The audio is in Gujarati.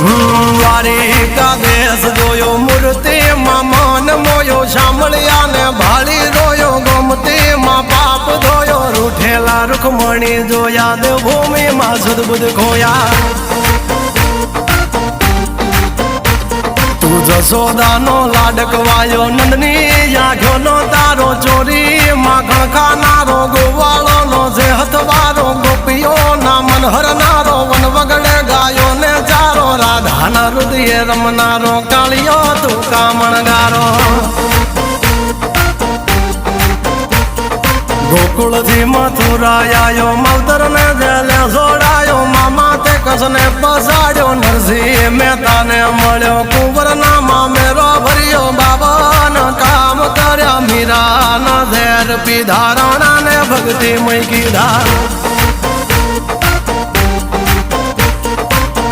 દ્વારિકા દેશ જોયો મૂર્તિમાં મન મોયો સાંભળ્યા ને ભાળી રોયો ગોમતીમાં પાપ ધોયો રૂઠેલા રૂખમણી જોયા દેવભૂમિમાં સદબુદ્ધ ખોયા તું જશોદાનો લાડકવાયો નંદની આંખોનો તારો ચોરી માખણ ખાનારો ગોવાળોનો જે હથવારો ગોપીઓના મન હરનારો વન વગડે ગાયો ને ચારો રાધાના હૃદયે રમનારો કાળિયો તું કામણગારો ગોકુળથી મથુરા આયો માવતર ને જેલે જોડાયો મામા તે કસને પસાડ્યો નરસિંહ મહેતાને મળ્યો કુંવરના મામેરો ભર્યો બાબાના કામ કર્યા મીરાના ઝેર પીધા રાણાને ભક્તિ મય કીધા